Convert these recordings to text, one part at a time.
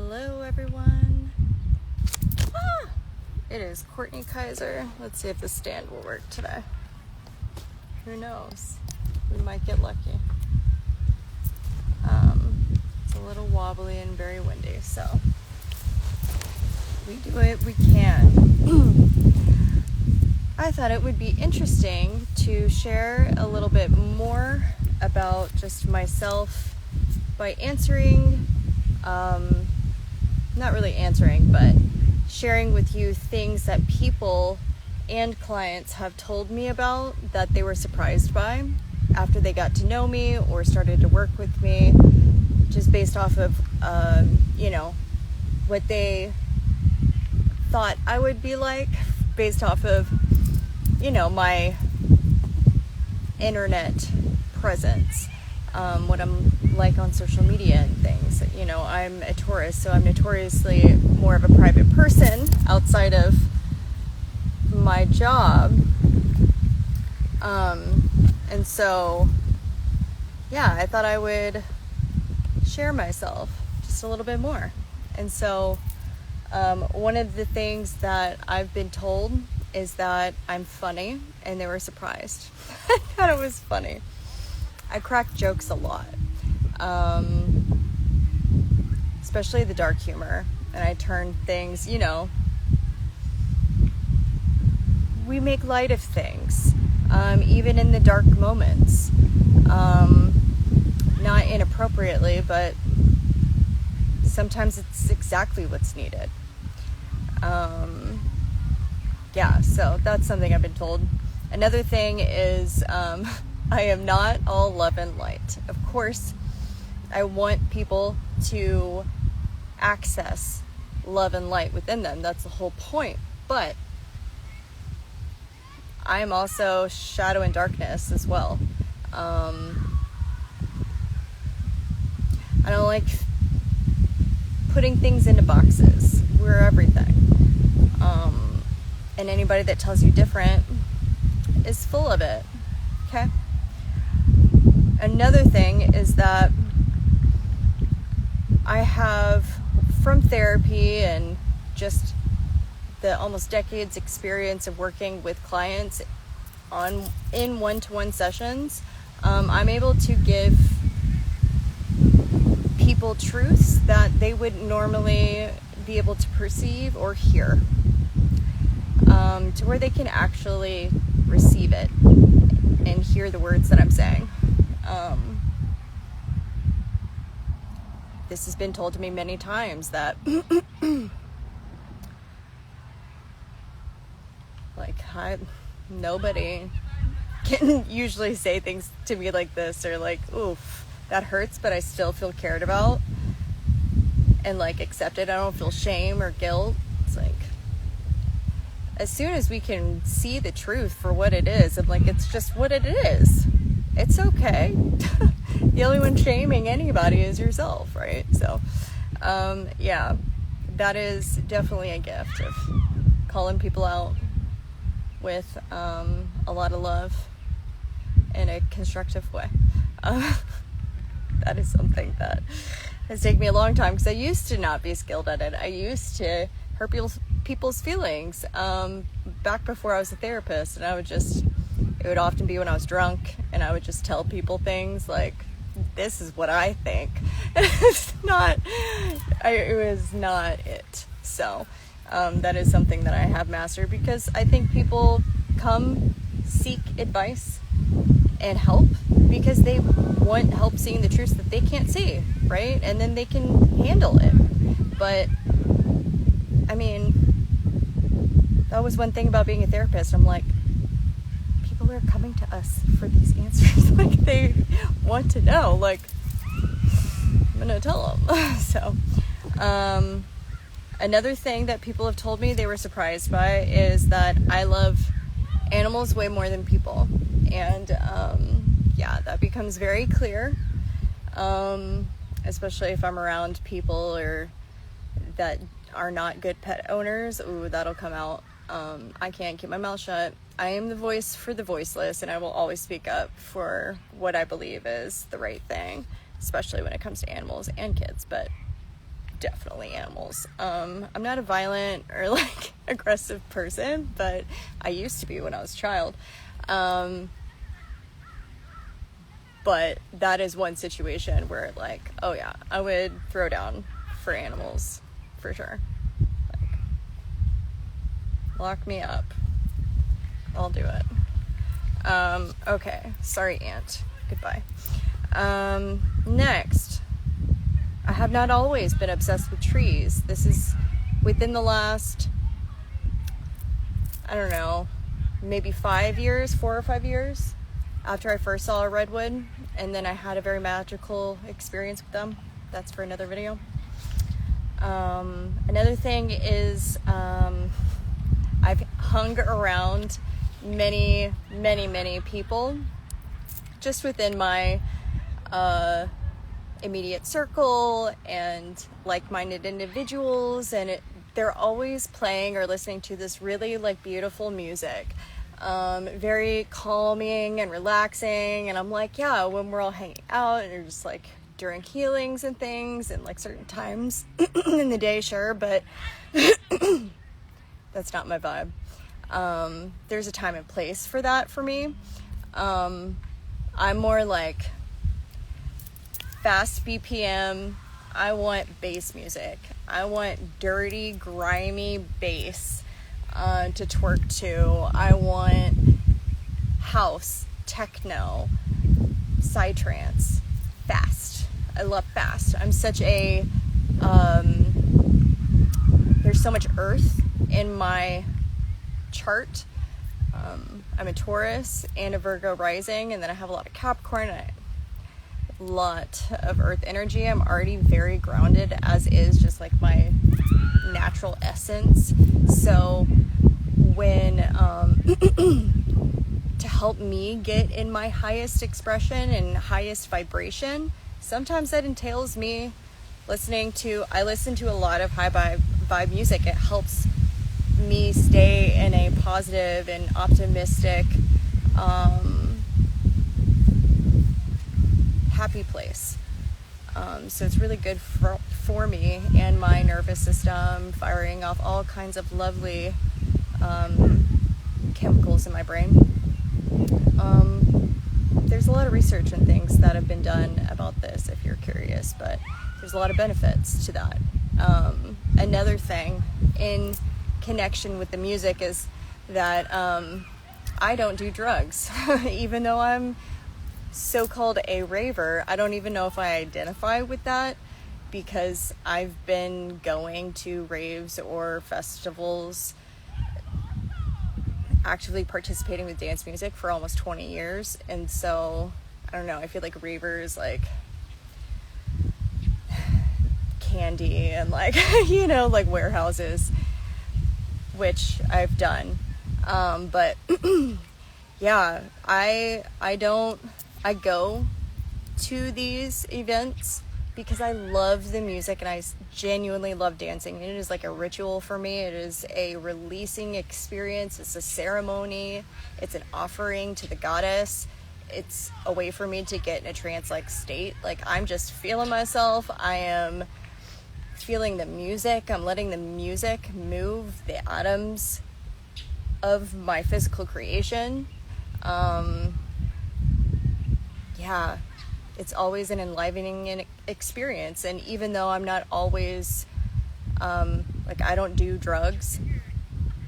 Hello everyone. It is Courtney Kaiser. Let's see if the stand will work today. Who knows? We might get lucky. It's a little wobbly and very windy, so we do it, we can. I thought it would be interesting to share a little bit more about just myself by answering, not really answering, but sharing with you things that people and clients have told me about that they were surprised by after they got to know me or started to work with me, just based off of, what they thought I would be like, based off of, my internet presence, what I'm like on social media and things. I'm a Taurus, so I'm notoriously more of a private person outside of my job. And so, I thought I would share myself just a little bit more. And so, one of the things that I've been told is that I'm funny, and they were surprised. I thought it was funny. I crack jokes a lot, especially the dark humor, and I turn things, we make light of things, even in the dark moments, not inappropriately, but sometimes it's exactly what's needed. So that's something I've been told. Another thing is, I am not all love and light. Of course, I want people to access love and light within them. That's the whole point. But I am also shadow and darkness as well. I don't like putting things into boxes. We're everything. And anybody that tells you different is full of it. Okay? Another thing is that I have, from therapy and just the almost decades experience of working with clients in one-to-one sessions, I'm able to give people truths that they wouldn't normally be able to perceive or hear, to where they can actually receive it and hear the words that I'm saying. This has been told to me many times that nobody can usually say things to me like this, or like, oof, that hurts, but I still feel cared about and accepted. I don't feel shame or guilt. It's like, as soon as we can see the truth for what it is, I'm like, it's just what it is. It's okay. The only one shaming anybody is yourself, right? So, that is definitely a gift of calling people out with a lot of love in a constructive way. That is something that has taken me a long time, because I used to not be skilled at it. I used to hurt people's feelings back before I was a therapist, and it would often be when I was drunk, and I would just tell people things like, this is what I think. It was not it. So that is something that I have mastered, because I think people come seek advice and help because they want help seeing the truths that they can't see, right? And then they can handle it. But that was one thing about being a therapist. I'm like, people are coming to us for these answers. They want to know. I'm gonna tell them. So, another thing that people have told me they were surprised by is that I love animals way more than people. And, that becomes very clear, especially if I'm around people or that are not good pet owners. Ooh, that'll come out. I can't keep my mouth shut. I am the voice for the voiceless, and I will always speak up for what I believe is the right thing, especially when it comes to animals and kids. But definitely animals. I'm not a violent or like aggressive person, but I used to be when I was a child. But that is one situation where like, oh yeah, I would throw down for animals for sure. Like, lock me up. I'll do it. Okay. Sorry, Ant. Goodbye. Next. I have not always been obsessed with trees. This is within the last, I don't know, maybe 4 or 5 years after I first saw a redwood, and then I had a very magical experience with them. That's for another video. Another thing is I've hung around many people just within my immediate circle and like-minded individuals, and they're always playing or listening to this really like beautiful music, very calming and relaxing. And I'm like, yeah, when we're all hanging out and just like during healings and things and like certain times in the day, sure, but that's not my vibe. There's a time and place for that for me. I'm more like fast BPM. I want bass music. I want dirty, grimy bass to twerk to. I want house, techno, psytrance, fast. I love fast. I'm such a there's so much earth in my chart. I'm a Taurus and a Virgo rising, and then I have a lot of Capricorn and a lot of earth energy. I'm already very grounded as is, just like my natural essence. So when to help me get in my highest expression and highest vibration, sometimes that entails me I listen to a lot of high vibe music. It helps me stay in a positive and optimistic, happy place. So it's really good for me and my nervous system, firing off all kinds of lovely chemicals in my brain. There's a lot of research and things that have been done about this if you're curious, but there's a lot of benefits to that. Another thing in connection with the music is that I don't do drugs. Even though I'm so-called a raver, I don't even know if I identify with that, because I've been going to raves or festivals, actively participating with dance music for almost 20 years. And so I don't know, I feel like ravers like candy and like you know, like warehouses, which I've done, but yeah, I go to these events because I love the music and I genuinely love dancing. It is like a ritual for me. It is a releasing experience. It's a ceremony. It's an offering to the goddess. It's a way for me to get in a trance-like state. Like, I'm just feeling myself. I am feeling the music. I'm letting the music move the atoms of my physical creation. Yeah, it's always an enlivening experience. And even though I'm not always, like, I don't do drugs,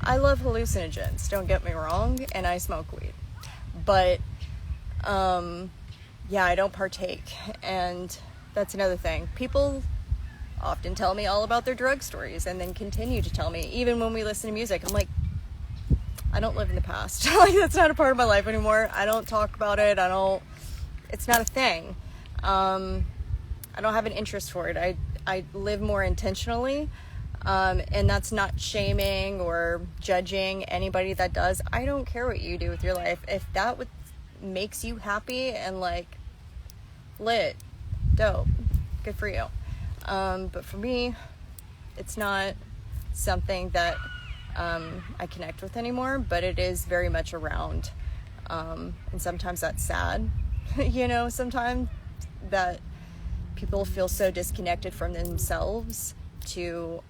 I love hallucinogens, don't get me wrong, and I smoke weed. But, yeah, I don't partake. And that's another thing. People often tell me all about their drug stories and then continue to tell me, even when we listen to music. I'm like, I don't live in the past. Like, that's not a part of my life anymore. I don't talk about it. It's not a thing. I don't have an interest for it. I live more intentionally. And that's not shaming or judging anybody that does. I don't care what you do with your life. If that makes you happy and like lit, dope, good for you. But for me, it's not something that I connect with anymore, but it is very much around. And sometimes that's sad, you know, sometimes that people feel so disconnected from themselves to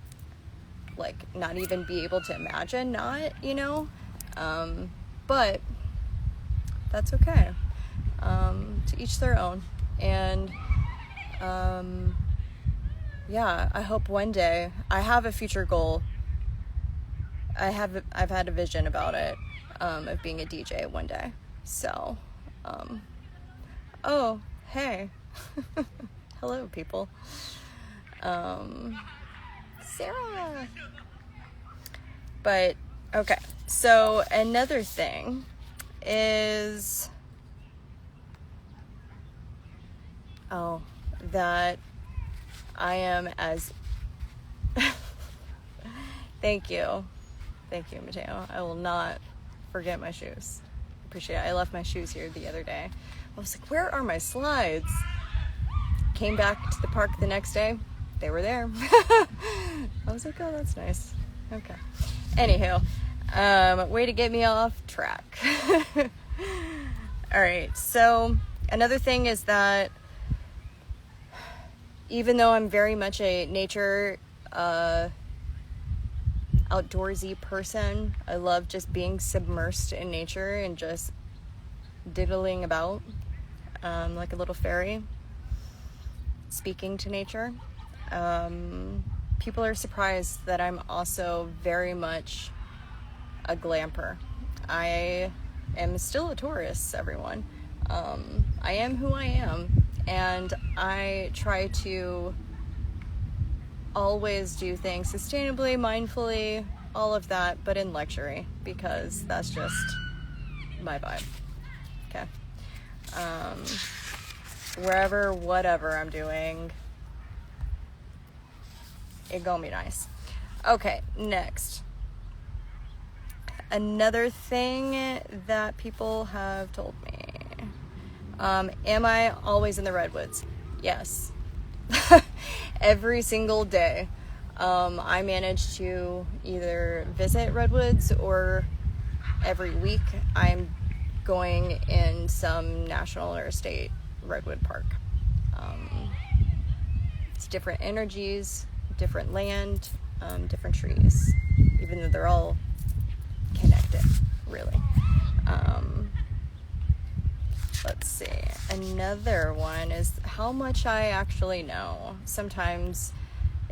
like not even be able to imagine not, you know, but that's okay. To each their own. And yeah, I hope one day, I have a future goal. I've had a vision about it, of being a DJ one day. So, oh, hey. Hello, people. Sarah. But, okay. So, another thing is, that I am as, thank you, Mateo. I will not forget my shoes. Appreciate it. I left my shoes here the other day. I was like, where are my slides? Came back to the park the next day. They were there. I was like, oh, that's nice. Okay. Anywho, way to get me off track. All right. So another thing is that even though I'm very much a nature, outdoorsy person, I love just being submersed in nature and just diddling about, like a little fairy, speaking to nature. People are surprised that I'm also very much a glamper. I am still a tourist, everyone. I am who I am, and I try to always do things sustainably, mindfully, all of that, but in luxury, because that's just my vibe. Okay. Wherever, whatever I'm doing, it gonna be nice. Okay, next. Another thing that people have told me. Am I always in the Redwoods? Yes. Every single day. I manage to either visit Redwoods, or every week I'm going in some national or state redwood park. It's different energies, different land, different trees, even though they're all connected, really. Let's see. Another one is how much I actually know. Sometimes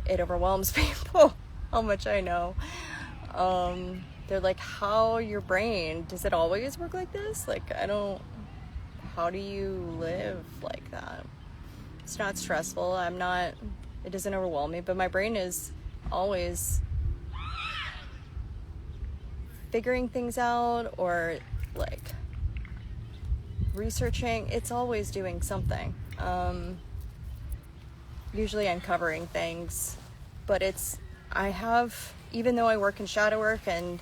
it overwhelms people how much I know. They're like, how your brain, does it always work like this? Like, how do you live like that? It's not stressful. It doesn't overwhelm me, but my brain is always figuring things out, or like researching. It's always doing something. Usually uncovering things, but even though I work in shadow work, and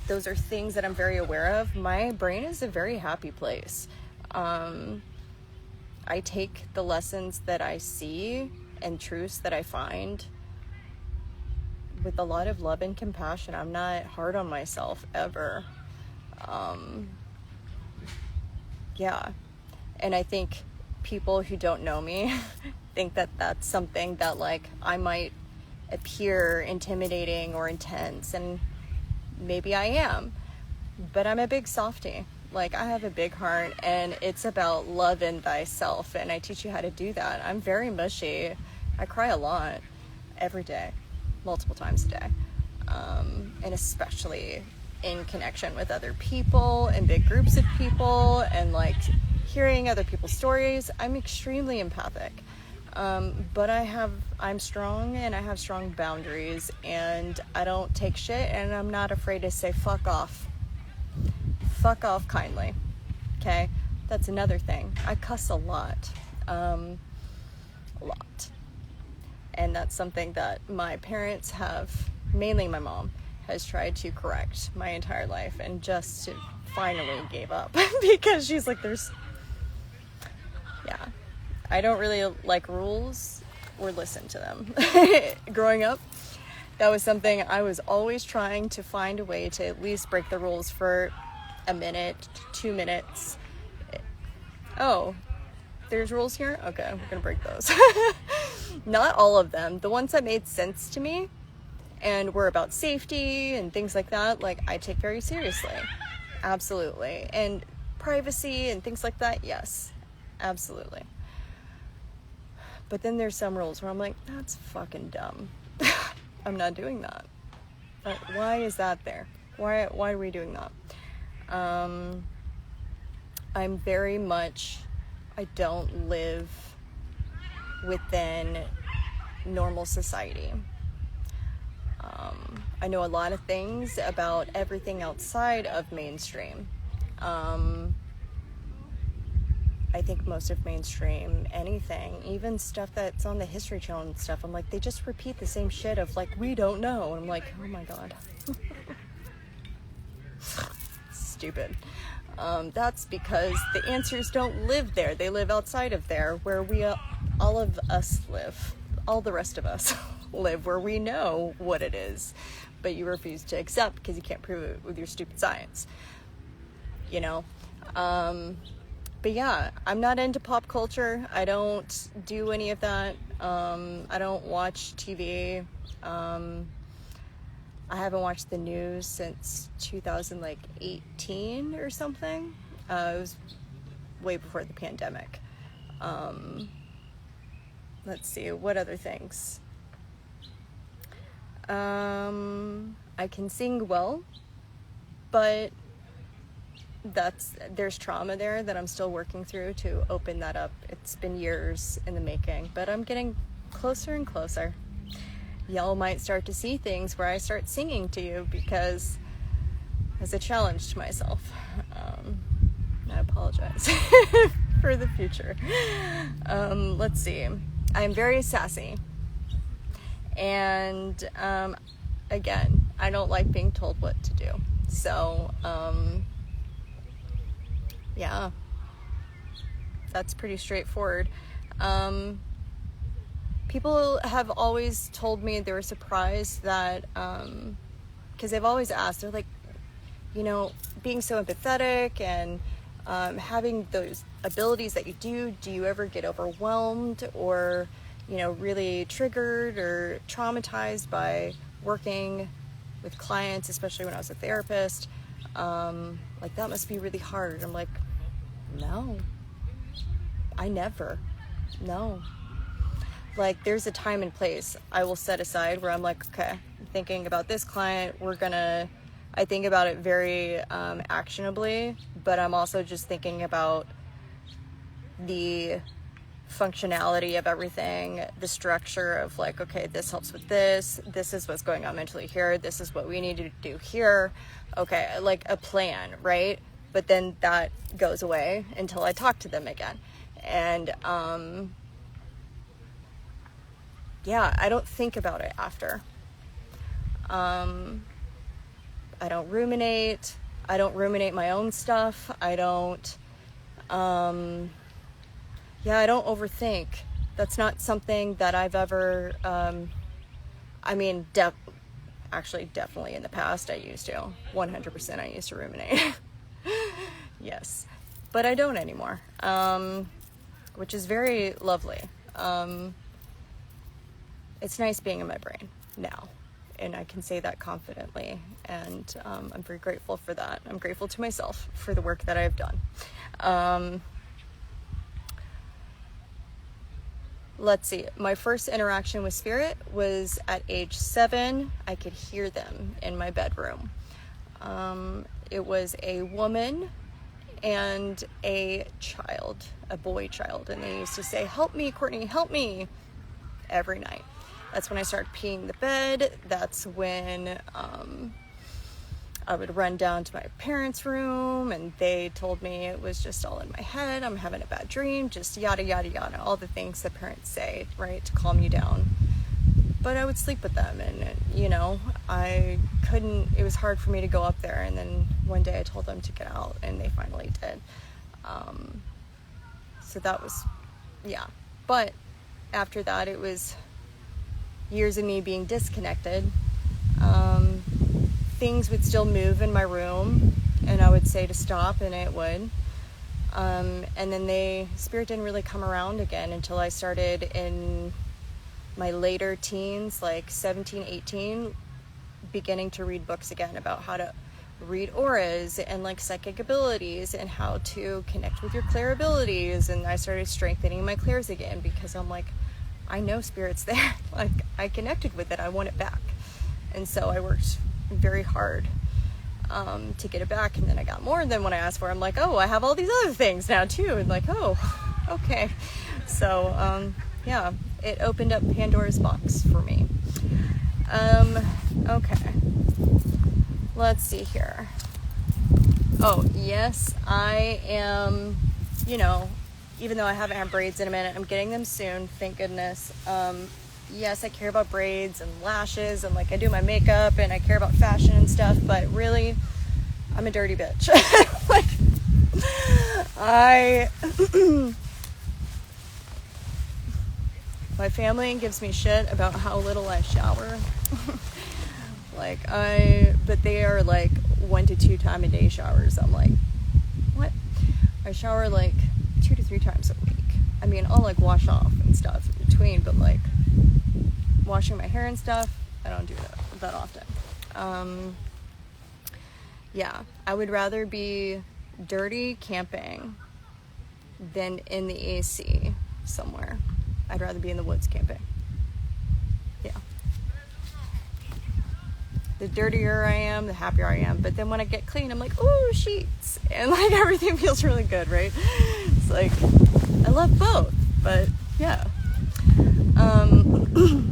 those are things that I'm very aware of, my brain is a very happy place. I take the lessons that I see and truths that I find with a lot of love and compassion. I'm not hard on myself ever. Yeah. And I think people who don't know me think that that's something that, like, I might appear intimidating or intense, and maybe I am, but I'm a big softie. Like, I have a big heart, and it's about loving thyself, and I teach you how to do that. I'm very mushy. I cry a lot every day, multiple times a day, and especially in connection with other people and big groups of people, and like hearing other people's stories. I'm extremely empathic, but I'm strong, and I have strong boundaries, and I don't take shit, and I'm not afraid to say fuck off kindly. Okay, that's another thing. I cuss a lot, and that's something that my parents have, mainly my mom, has tried to correct my entire life, and just finally gave up because she's like, I don't really like rules or listen to them. Growing up, that was something I was always trying to find a way to at least break the rules for a minute, 2 minutes. Oh, there's rules here? Okay, we're gonna break those. Not all of them. The ones that made sense to me and were about safety and things like that, like, I take very seriously. Absolutely. And privacy and things like that, yes, absolutely. But then there's some rules where I'm like, that's fucking dumb. I'm not doing that. But why is that there? Why are we doing that? I'm very much, I don't live within normal society. I know a lot of things about everything outside of mainstream. I think most of mainstream, anything, even stuff that's on the History Channel and stuff, I'm like, they just repeat the same shit of like, we don't know. And I'm like, oh my God. Stupid. That's because the answers don't live there. They live outside of there, where all of us live. All the rest of us live, where we know what it is, but you refuse to accept because you can't prove it with your stupid science. You know? But yeah, I'm not into pop culture. I don't do any of that. I don't watch TV. I haven't watched the news since 2018 or something. It was way before the pandemic. Let's see, what other things? I can sing well, but there's trauma there that I'm still working through to open that up. It's been years in the making, but I'm getting closer and closer. Y'all might start to see things where I start singing to you, because as a challenge to myself. I apologize for the future. Let's see. I'm very sassy. And again, I don't like being told what to do. So, yeah, that's pretty straightforward. People have always told me they were surprised that, because they've always asked, they're like, you know, being so empathetic and having those abilities that you do you ever get overwhelmed or, you know, really triggered or traumatized by working with clients, especially when I was a therapist? Like, that must be really hard. I'm like, no, no. Like, there's a time and place I will set aside where I'm like, okay, I'm thinking about this client. I think about it very actionably, but I'm also just thinking about the functionality of everything, the structure of like, okay, this helps with this is what's going on mentally here, this is what we need to do here. Okay, like a plan, right? But then that goes away until I talk to them again. And yeah, I don't think about it after. I don't ruminate. I don't ruminate my own stuff. I don't overthink. That's not something that I've ever, definitely in the past I used to. 100% I used to ruminate. Yes. But I don't anymore, which is very lovely. It's nice being in my brain now, and I can say that confidently, and I'm very grateful for that. I'm grateful to myself for the work that I've done. Let's see. My first interaction with spirit was at age 7. I could hear them in my bedroom. It was a woman and a child, a boy child, and they used to say, "Help me, Courtney, help me," every night. That's when I started peeing the bed. That's when I would run down to my parents' room, and they told me it was just all in my head. I'm having a bad dream, just yada, yada, yada. All the things that parents say, right, to calm you down. But I would sleep with them, and, you know, it was hard for me to go up there. And then one day I told them to get out, and they finally did. So that was, yeah. But after that, it was years of me being disconnected. Things would still move in my room, and I would say to stop, and it would. And then spirit didn't really come around again until I started in my later teens, like 17, 18, beginning to read books again about how to read auras and like psychic abilities and how to connect with your clair abilities. And I started strengthening my clairs again because I'm like, I know spirit's there. Like, I connected with it. I want it back. And so I worked very hard to get it back. And then I got more than what I asked for. I'm like, oh, I have all these other things now too. And like, oh, okay. So, yeah, it opened up Pandora's box for me. Okay. Let's see here. Oh, yes, I am, even though I haven't had braids in a minute, I'm getting them soon, thank goodness. Yes, I care about braids and lashes, and like I do my makeup and I care about fashion and stuff, but really, I'm a dirty bitch. Like, my family gives me shit about how little I shower. But they are like 1 to 2 time a day showers. I'm like, what? I shower like 2 to 3 times a week. I mean, I'll like wash off and stuff in between, but like washing my hair and stuff, I don't do that often. Yeah, I would rather be dirty camping than in the AC somewhere. I'd rather be in the woods camping. Yeah. The dirtier I am, the happier I am. But then when I get clean, I'm like, ooh, sheets. And like everything feels really good, right? It's like, I love both. But yeah.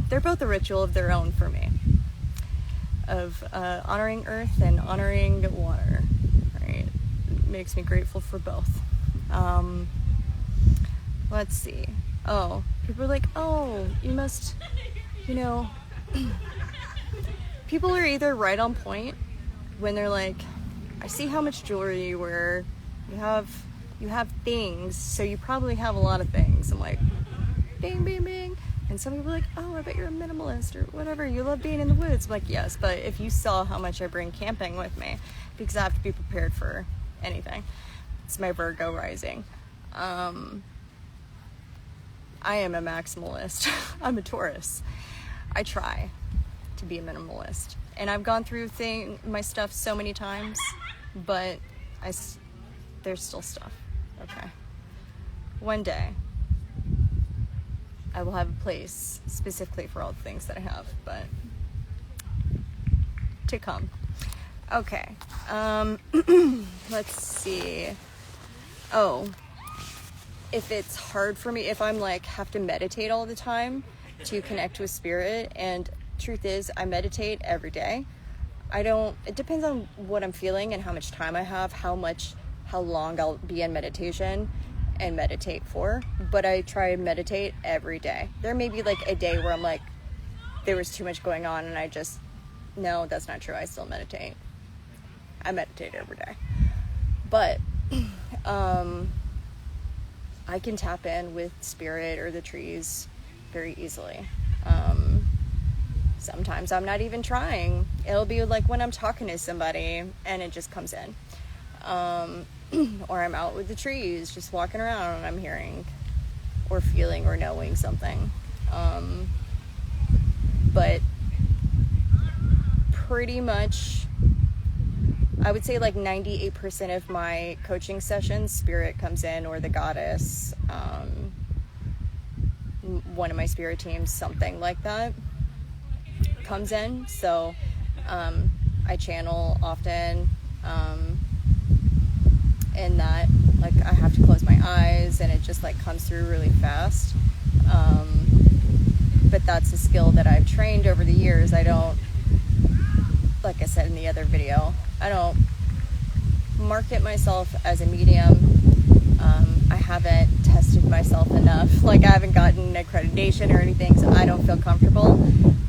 They're both a ritual of their own for me. Of honoring earth and honoring water. Right? It makes me grateful for both. Let's see. Oh, people are like, oh, you must, people are either right on point when they're like, I see how much jewelry you wear. You have things, so you probably have a lot of things. I'm like, bing, bing, bing. And some people are like, oh, I bet you're a minimalist or whatever. You love being in the woods. I'm like, yes, but if you saw how much I bring camping with me, because I have to be prepared for anything. It's my Virgo rising. I am a maximalist. I'm a Taurus. I try to be a minimalist. And I've gone through my stuff so many times, but there's still stuff. Okay. One day, I will have a place specifically for all the things that I have, but to come. Okay. Let's see. Oh. If it's hard for me, if I'm like have to meditate all the time to connect with spirit, and truth is I meditate every day. It depends on what I'm feeling and how much time I have, how long I'll be in meditation and meditate for, but I try and meditate every day. There may be like a day where I'm like, there was too much going on and no, that's not true. I still meditate. I meditate every day. But, I can tap in with spirit or the trees very easily. Sometimes I'm not even trying. It'll be like when I'm talking to somebody and it just comes in. Or I'm out with the trees, just walking around and I'm hearing or feeling or knowing something. But pretty much, I would say like 98% of my coaching sessions, spirit comes in, or the goddess, one of my spirit teams, something like that comes in. So I channel often, and that like I have to close my eyes and it just like comes through really fast. But that's a skill that I've trained over the years. I don't, like I said in the other video, I don't market myself as a medium. I haven't tested myself enough. Like I haven't gotten accreditation or anything, so I don't feel comfortable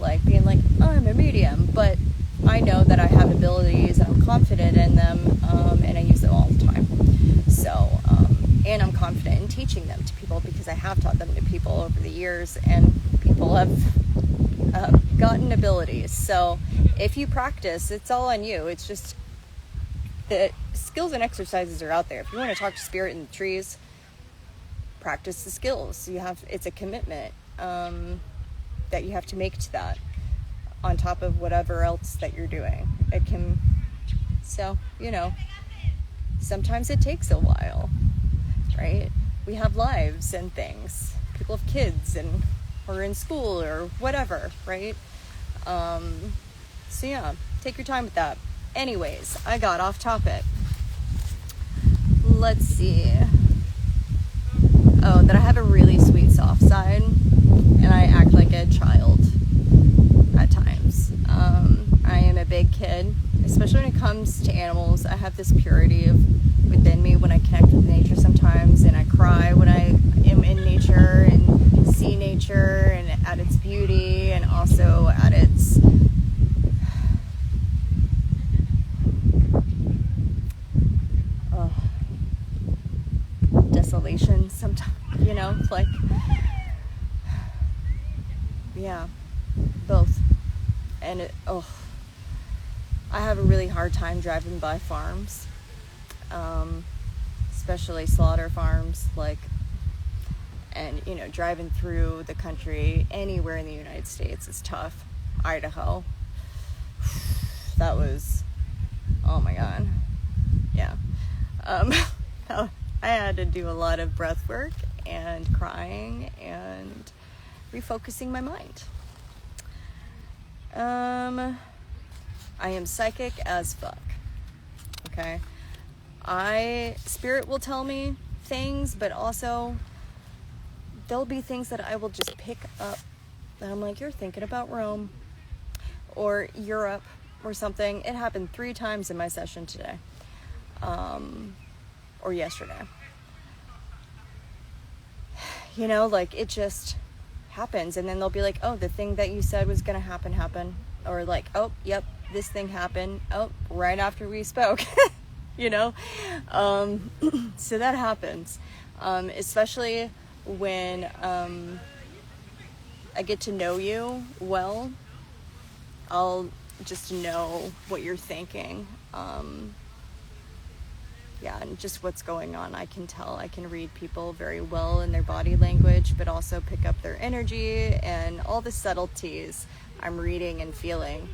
like being like, oh, I'm a medium. But I know that I have abilities and I'm confident in them, and I use them all the time. So, and I'm confident in teaching them to people because I have taught them to people over the years, and people have gotten abilities. So if you practice, it's all on you. It's just the skills and exercises are out there. If you want to talk to spirit in the trees, practice the skills. It's a commitment that you have to make to that, on top of whatever else that you're doing. So, sometimes it takes a while, right? We have lives and things. People have kids or in school or whatever, right? So yeah, take your time with that. Anyways, I got off topic. Let's see. Oh, that I have a really sweet soft side, and I act like a child at times. I am a big kid, especially when it comes to animals. I have this purity within me when I connect with nature sometimes, and I cry when I am in nature and see nature and at its beauty, and also at its desolation sometimes, like, yeah, both. And I have a really hard time driving by farms, especially slaughter farms, and driving through the country anywhere in the United States is tough. Idaho, that was, oh my god, yeah. I had to do a lot of breath work and crying and refocusing my mind. I am psychic as fuck. Okay. Spirit will tell me things, but also there'll be things that I will just pick up and I'm like, you're thinking about Rome or Europe or something. It happened 3 times in my session today. Or yesterday. It just happens, and then they'll be like, oh, the thing that you said was gonna happen, or like, oh, yep, this thing happened, oh, right after we spoke. So that happens, especially when I get to know you well. I'll just know what you're thinking, and just what's going on. I can tell. I can read people very well in their body language, but also pick up their energy and all the subtleties I'm reading and feeling.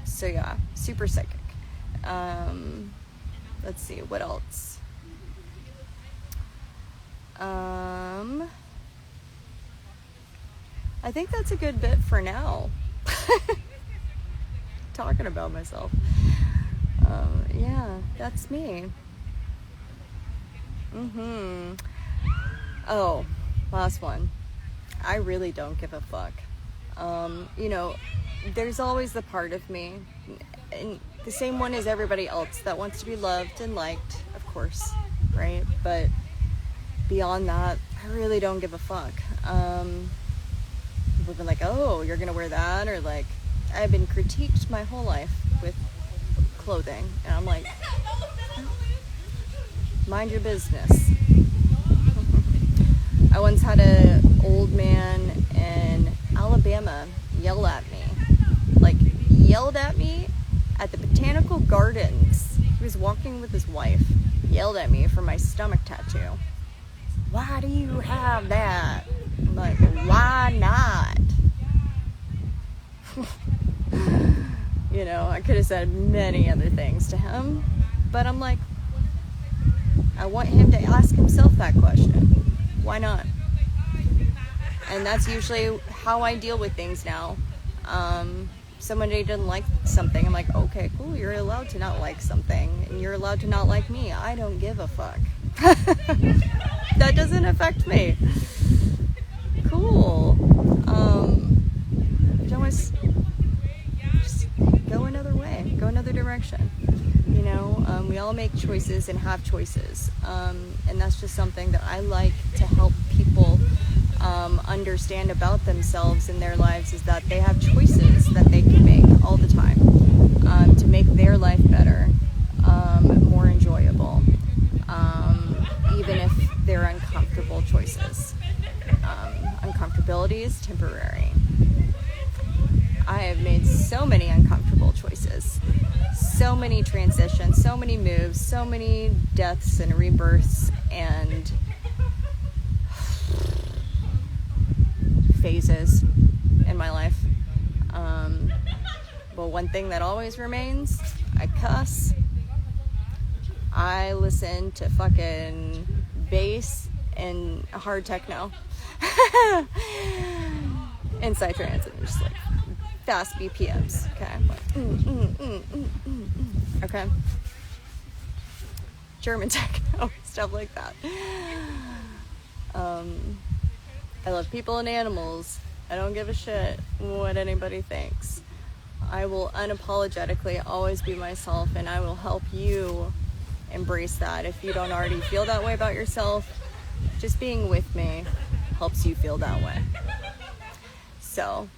So yeah, super psychic. Let's see, what else? I think that's a good bit for now. Talking about myself. Yeah, that's me. Oh, last one. I really don't give a fuck. There's always the part of me, and the same one as everybody else, that wants to be loved and liked, of course, right? But beyond that, I really don't give a fuck. People have been like, oh, you're gonna wear that, or like, I've been critiqued my whole life with clothing, and I'm like, mind your business. I once had an old man in Alabama yelled at me at the botanical gardens. He was walking with his wife, yelled at me for my stomach tattoo. Why do you have that? I'm like, why not? I could have said many other things to him, but I'm like, I want him to ask himself that question. Why not? And that's usually how I deal with things now. Somebody didn't like something, I'm like, okay, cool, you're allowed to not like something, and you're allowed to not like me. I don't give a fuck. That doesn't affect me. Cool. You don't just go another way, go another direction. We all make choices and have choices, and that's just something that I like to help people understand about themselves in their lives, is that they have choices that they can make all the time to make their life better, more enjoyable, even if they're uncomfortable choices. Uncomfortability is temporary. I have made so many uncomfortable choices, so many transitions, so many moves, so many deaths and rebirths and phases in my life. But one thing that always remains, I cuss. I listen to fucking bass and hard techno. And psytrance, and just like fast BPMs. Okay. Okay. German techno, stuff like that. I love people and animals. I don't give a shit what anybody thinks. I will unapologetically always be myself, and I will help you embrace that. If you don't already feel that way about yourself, just being with me helps you feel that way. So,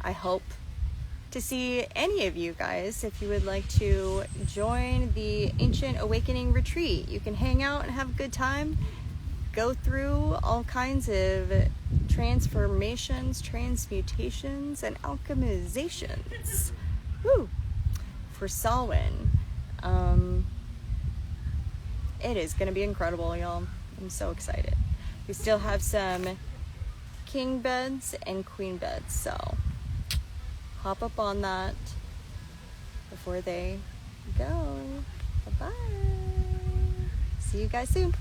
I hope to see any of you guys if you would like to join the Ancient Awakening Retreat. You can hang out and have a good time, go through all kinds of transformations, transmutations, and alchemizations. Woo! For Samhain. It is going to be incredible, y'all. I'm so excited. We still have some king beds and queen beds, so hop up on that before they go. Bye-bye. See you guys soon.